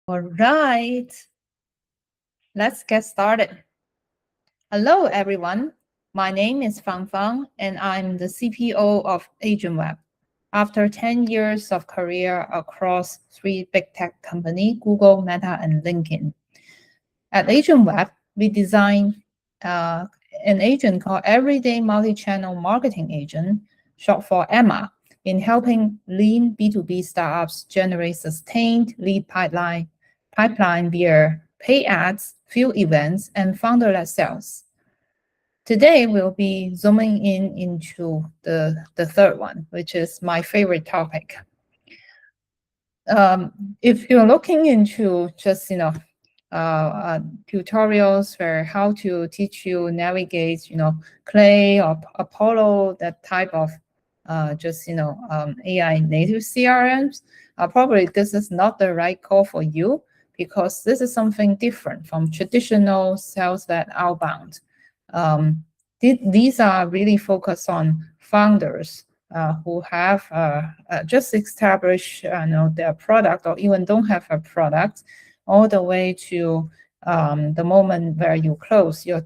All right, let's get started. Hello, everyone. My name is Fang Fang, and I'm the CPO of AgentWeb. After 10 years of career across three big tech companies, Google, Meta, and LinkedIn. At AgentWeb, we design an agent called Everyday Multi-Channel Marketing Agent, short for EMMA, in helping lean B2B startups generate sustained lead pipeline via pay ads, field events, and founder-led sales. Today, we'll be zooming into the third one, which is my favorite topic. If you're looking into just, tutorials for how to teach you navigate, Clay or Apollo, that type of AI native CRMs, probably this is not the right call for you because this is something different from traditional sales-led outbound. These are really focused on founders who have just established their product or even don't have a product, all the way to the moment where you close your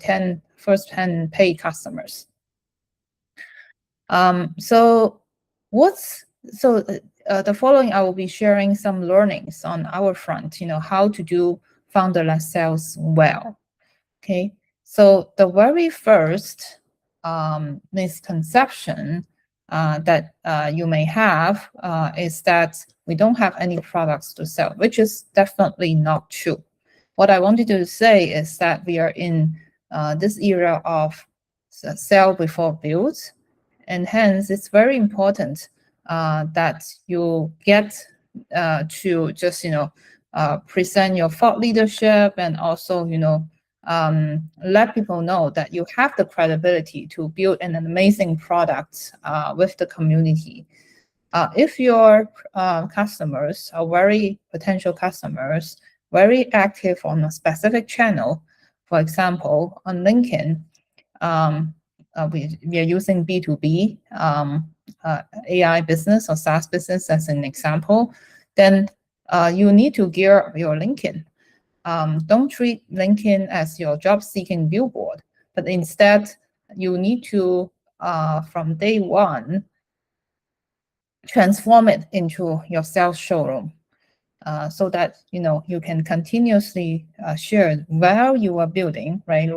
first 10 paid customers. The following, I will be sharing some learnings on our front, how to do founder-led sales well. Okay, so the very first misconception that you may have is that we don't have any products to sell, which is definitely not true. What I wanted to say is that we are in this era of sell before build, and hence it's very important that you get to just present your thought leadership and also let people know that you have the credibility to build an amazing product with the community. If your customers are potential customers, very active on a specific channel, for example, on LinkedIn, we are using B2B AI business or SaaS business as an example, then you need to gear up your LinkedIn. Don't treat LinkedIn as your job-seeking billboard, but instead you need to, from day one, transform it into your sales showroom, so that you can continuously share while you are building, right?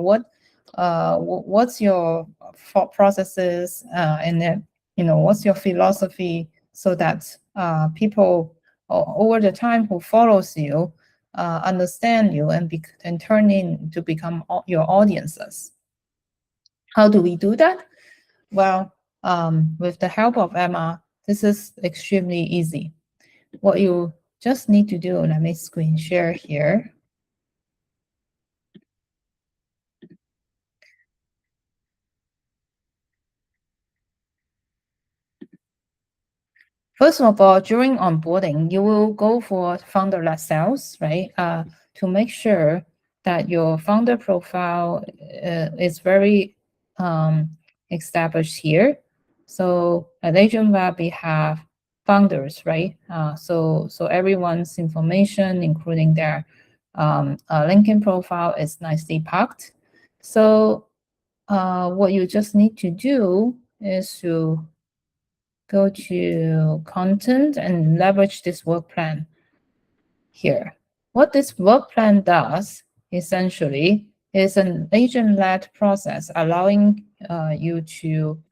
What's your thought processes, and then what's your philosophy, so that people over the time who follows you understand you and turn in to become your audiences. How do we do that? Well, with the help of Emma, this is extremely easy. What you just need to do, let me screen share here. First of all, during onboarding, you will go for founder-led sales, right? To make sure that your founder profile is very established here. So at AgentWeb, we have founders, right? So everyone's information, including their LinkedIn profile, is nicely packed. So what you just need to do is to go to content and leverage this work plan here. What this work plan does essentially is an agent-led process allowing you to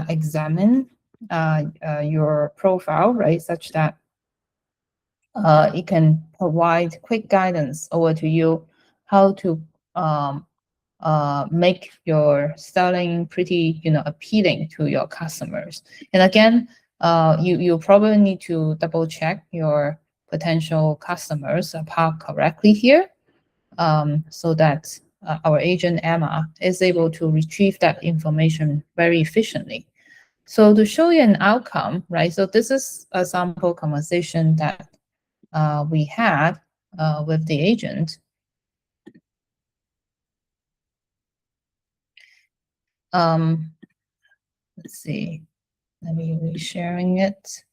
examine your profile, right, such that it can provide quick guidance over to you how to make your selling pretty, appealing to your customers. And again, you probably need to double check your potential customers are parked correctly here, so that our agent Emma is able to retrieve that information very efficiently. So to show you an outcome, right? So this is a sample conversation that we had with the agent. Let's see. Let me resharing it.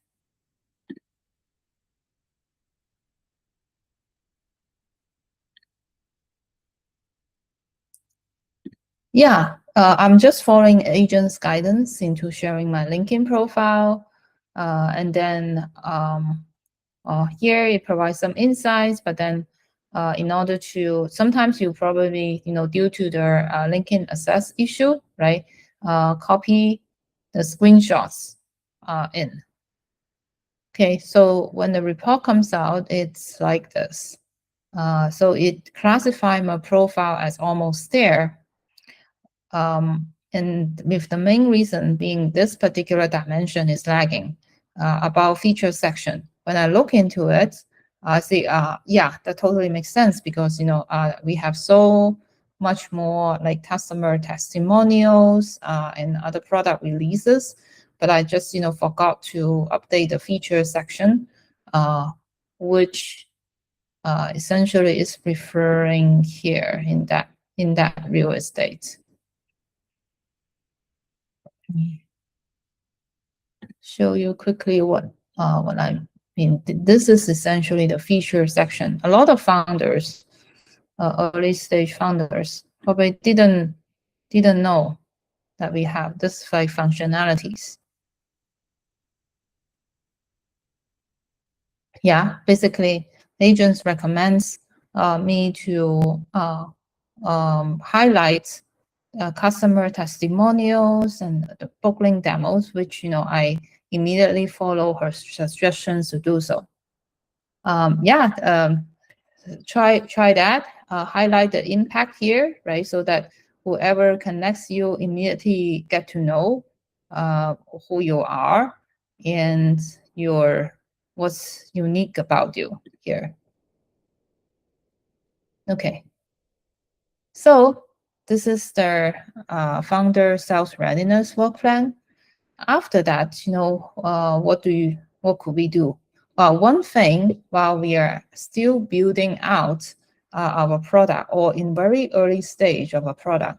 Yeah, I'm just following agent's guidance into sharing my LinkedIn profile. And then here it provides some insights, but then in order to, sometimes you probably, due to the LinkedIn access issue, right, copy the screenshots in. Okay, so when the report comes out, it's like this. So it classifies my profile as almost there. And with the main reason being this particular dimension is lagging about feature section. When I look into it, I see, yeah, that totally makes sense because, we have so much more like customer testimonials and other product releases, but I just, forgot to update the feature section, which essentially is referring here in that real estate. Show you quickly what I mean. This is essentially the feature section. A lot of founders, early stage founders, probably didn't know that we have this like functionalities. Yeah, basically, agents recommends me to highlight customer testimonials and the book link demos, which I immediately follow her suggestions to do so. Yeah, try that. Highlight the impact here, right? So that whoever connects you immediately get to know who you are and what's unique about you here. Okay. So this is the founder sales readiness work plan. After that, what could we do? Well, one thing, while we are still building out our product or in very early stage of a product,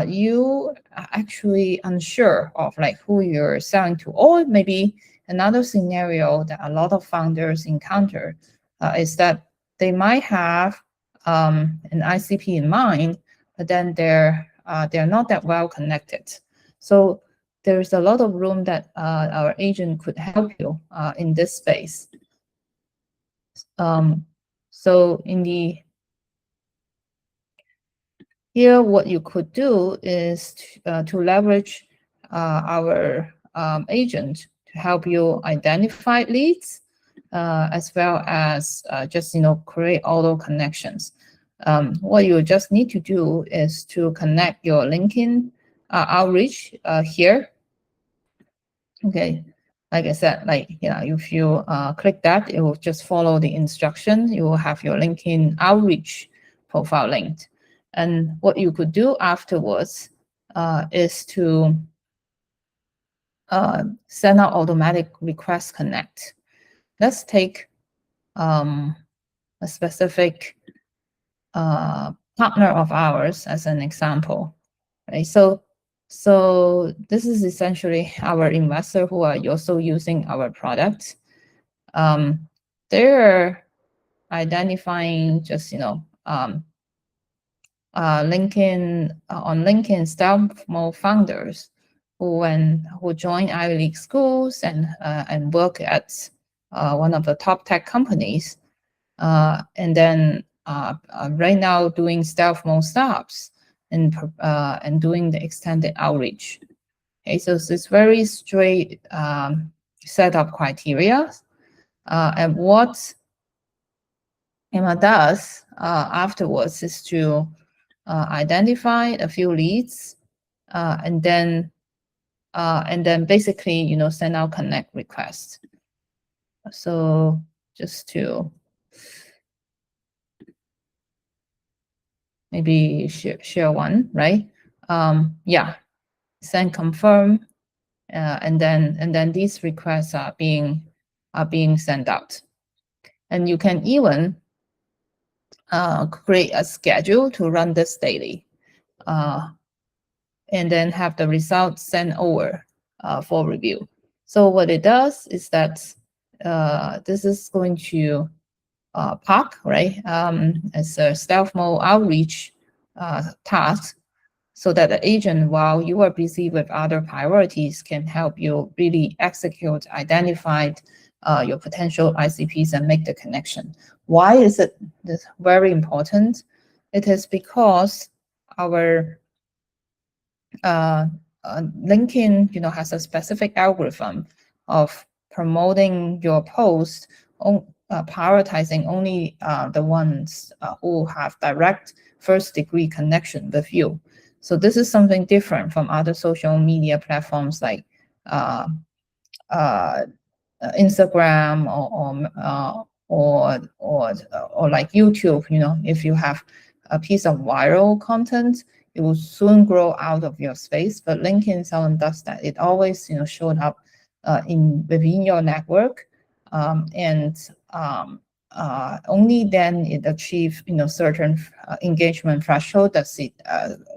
you are actually unsure of like who you're selling to, or maybe another scenario that a lot of founders encounter is that they might have an ICP in mind, but then they're not that well connected. So there's a lot of room that our agent could help you in this space. So here, what you could do is to leverage our agent to help you identify leads, as well as just create auto connections. What you just need to do is to connect your LinkedIn outreach here. Okay, like I said, if you click that, it will just follow the instruction. You will have your LinkedIn outreach profile linked. And what you could do afterwards is to send out automatic request connect. Let's take a specific partner of ours as an example, right? So this is essentially our investor who are also using our product. They're identifying just LinkedIn on LinkedIn stealth mode founders who join Ivy League schools and work at one of the top tech companies, and then right now doing stealth mode startups and doing the extended outreach. Okay, so it's very straight set of criteria, and what Emma does afterwards is to identify a few leads, and then basically send out connect requests. So just to maybe share one, right? Yeah, send confirm, and then these requests are being sent out, and you can even create a schedule to run this daily, and then have the results sent over for review. So what it does is that this is going to park, right, as a stealth mode outreach task. so that the agent, while you are busy with other priorities, can help you really execute, identify your potential ICPs and make the connection. Why is it this very important? It is because our LinkedIn, has a specific algorithm of promoting your post, prioritizing only the ones who have direct first-degree connection with you. So this is something different from other social media platforms like Instagram or like YouTube. If you have a piece of viral content, it will soon grow out of your space. But LinkedIn seldom does that. It always showed up within your network, and only then it achieves certain engagement threshold that it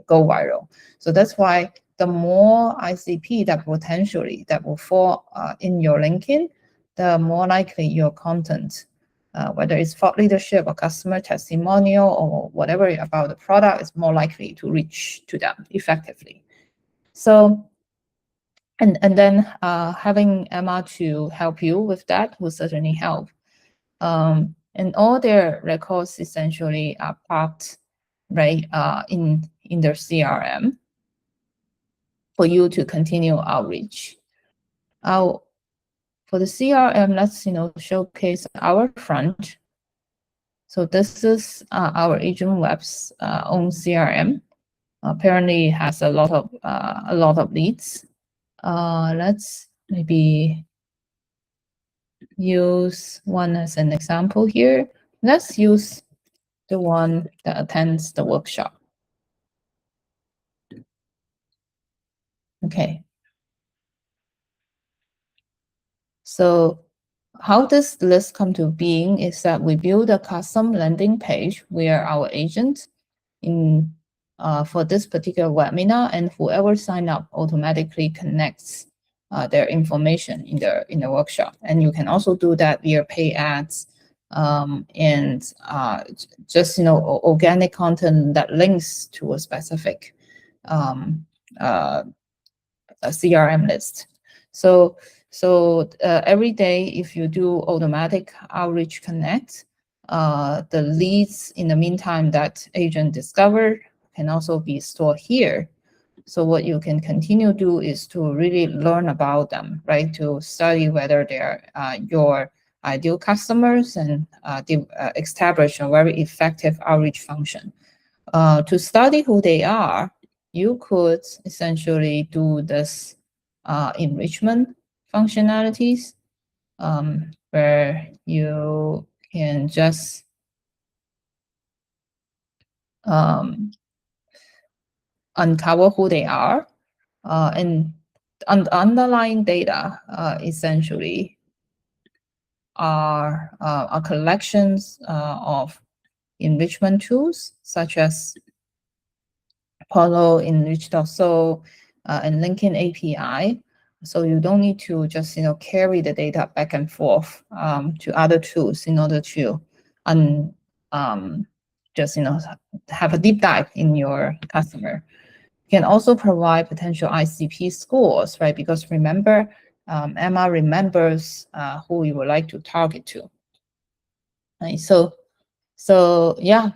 go viral. So that's why the more ICP that potentially that will fall in your LinkedIn, the more likely your content, whether it's thought leadership or customer testimonial or whatever about the product, is more likely to reach to them effectively. So, and then having Emma to help you with that will certainly help. And all their records essentially are parked right in their CRM for you to continue outreach. For the CRM, let's showcase our front. So this is our AgentWeb's own CRM. Apparently, it has a lot of leads. Let's maybe use one as an example here. Let's use the one that attends the workshop. Okay. So how this list come to being is that we build a custom landing page where our agent for this particular webinar, and whoever sign up automatically connects their information in the workshop. And you can also do that via pay ads and just organic content that links to a specific a CRM list. So every day, if you do automatic outreach connect, the leads in the meantime that agent discovered can also be stored here. So what you can continue to do is to really learn about them, right? To study whether they're your ideal customers and establish a very effective outreach function. To study who they are, you could essentially do this enrichment functionalities where you can just uncover who they are, and underlying data essentially are collections of enrichment tools such as Apollo, Enrich.so, and LinkedIn API. So you don't need to just carry the data back and forth to other tools in order to just have a deep dive in your customer. You can also provide potential ICP scores, right? Because remember, Emma remembers who you would like to target to. Right? So yeah,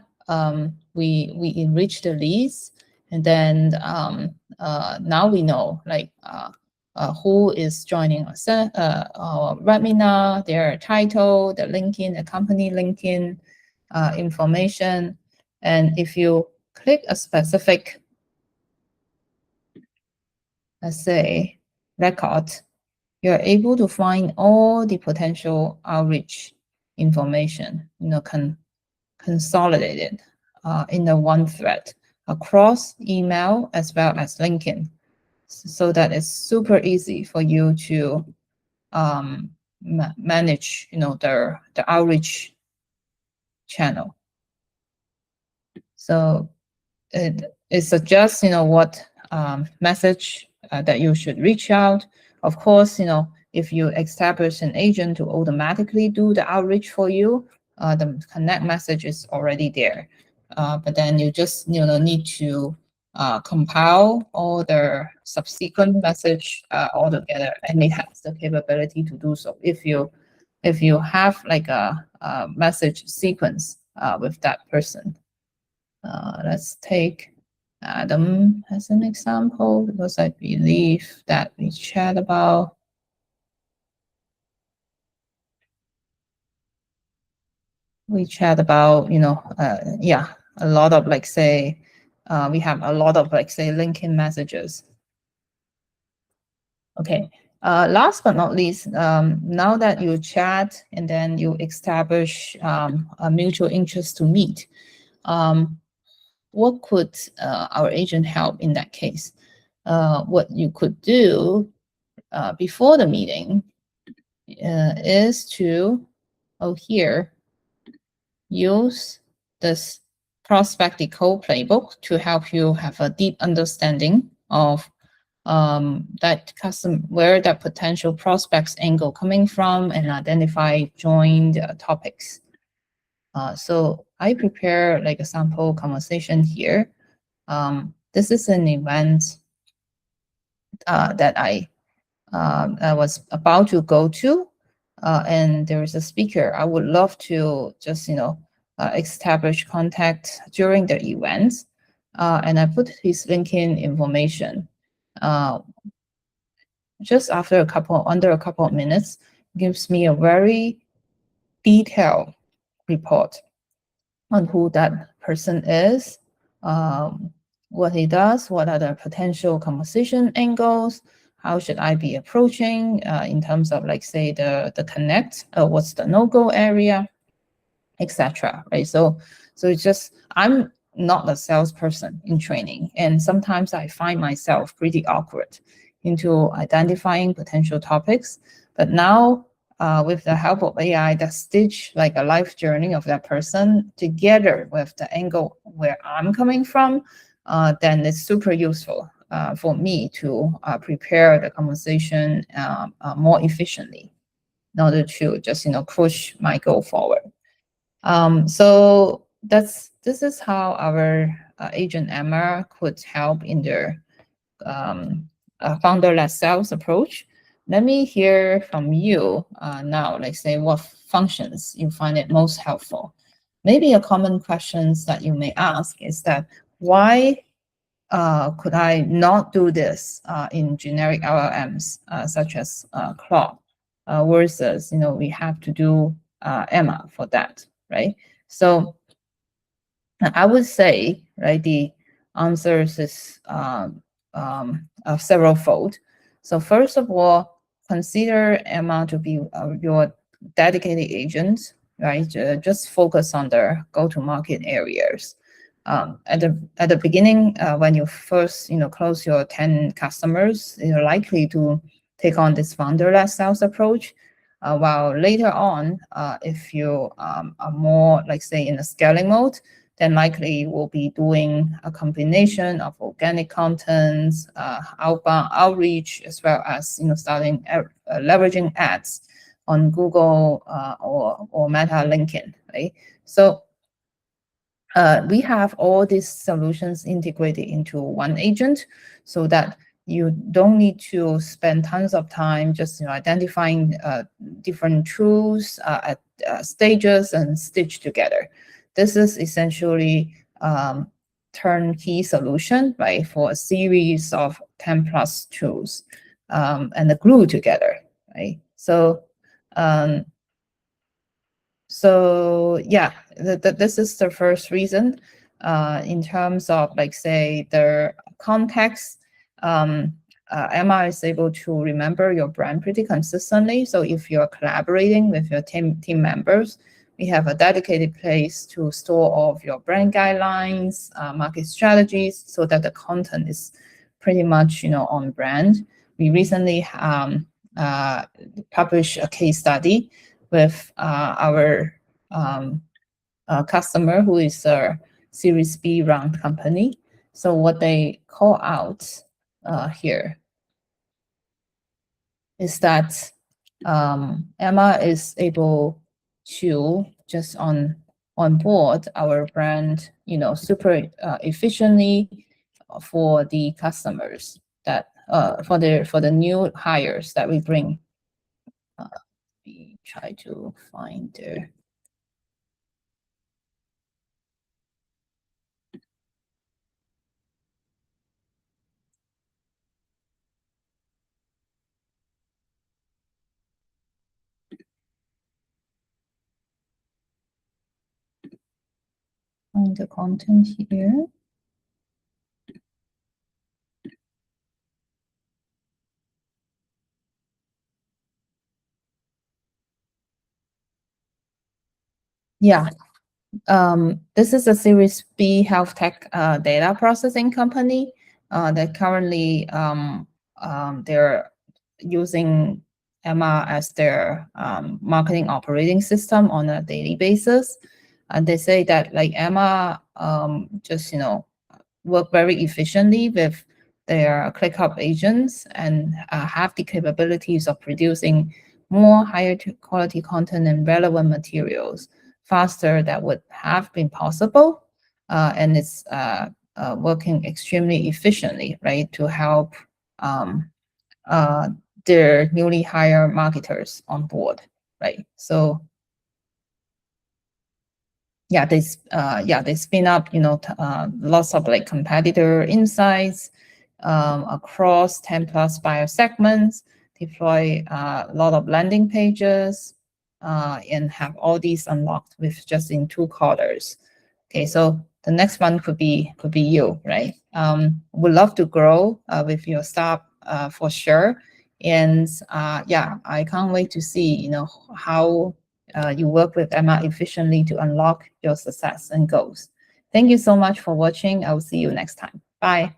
we enrich the leads, and then now we know who is joining our webinar, their title, the LinkedIn, the company LinkedIn information, and if you click a specific, let's say, record, you're able to find all the potential outreach information, consolidated in the one thread across email as well as LinkedIn, so that it's super easy for you to manage, the outreach channel. So it suggests, what message that you should reach out. Of course, if you establish an agent to automatically do the outreach for you, the connect message is already there. But then you just need to compile all the subsequent message all together, and it has the capability to do so if you have like a message sequence with that person. Let's take Adam as an example, because I believe that we chat about yeah, a lot of like say we have a lot of like say LinkedIn messages. Okay. Last but not least, now that you chat and then you establish a mutual interest to meet, what could our agent help in that case? What you could do before the meeting is to, here, use this prospect decode playbook to help you have a deep understanding of that where that potential prospects angle coming from, and identify joint topics. So I prepare like a sample conversation here. This is an event that I was about to go to, and there is a speaker. I would love to just establish contact during the event, and I put his LinkedIn information. Just under a couple of minutes, gives me a very detailed report on who that person is, what he does, what are the potential conversation angles, how should I be approaching in terms of like say the connect, what's the no-go area, etc. Right? So it's just, I'm not a salesperson in training, and sometimes I find myself pretty awkward into identifying potential topics. But now with the help of AI, that stitch like a life journey of that person together with the angle where I'm coming from, then it's super useful for me to prepare the conversation more efficiently in order to just push my goal forward. So this is how our agent Emma could help in their founder-led sales approach. Let me hear from you now, like say what functions you find it most helpful. Maybe a common questions that you may ask is that, why could I not do this in generic LLMs such as Claude versus, we have to do Emma for that, right? So I would say, right, the answers is several-fold. So first of all, consider Emma to be your dedicated agent, right? Just focus on the go-to-market areas. At the beginning, when you first close your 10 customers, you're likely to take on this founder-led sales approach. While later on, if you are more like say in a scaling mode, then likely we'll be doing a combination of organic content, outbound outreach, as well as starting leveraging ads on Google or Meta LinkedIn, right? So we have all these solutions integrated into one agent, so that you don't need to spend tons of time just identifying different tools at stages and stitch together. This is essentially turnkey solution, right, for a series of 10 plus tools and the glue together, right? So yeah, this is the first reason. In terms of like say the context, Emma is able to remember your brand pretty consistently. So if you're collaborating with your team members, we have a dedicated place to store all of your brand guidelines, market strategies, so that the content is pretty much on brand. We recently published a case study with our customer who is a Series B round company. So what they call out here is that Emma is able to just on board our brand, super efficiently, for the customers that for the new hires that we bring. We try to find the content here. Yeah, this is a Series B health tech data processing company that currently they're using Emma as their marketing operating system on a daily basis. And they say that like Emma just work very efficiently with their ClickUp agents and have the capabilities of producing more higher quality content and relevant materials faster than would have been possible. And it's working extremely efficiently, right, to help their newly hired marketers on board, right? So yeah, they spin up, lots of like competitor insights across 10 plus buyer segments, deploy a lot of landing pages, and have all these unlocked with just in 2 quarters. Okay, so the next one could be you, right? Would love to grow with your staff for sure. And yeah, I can't wait to see, how you work with Emma efficiently to unlock your success and goals. Thank you so much for watching. I will see you next time. Bye.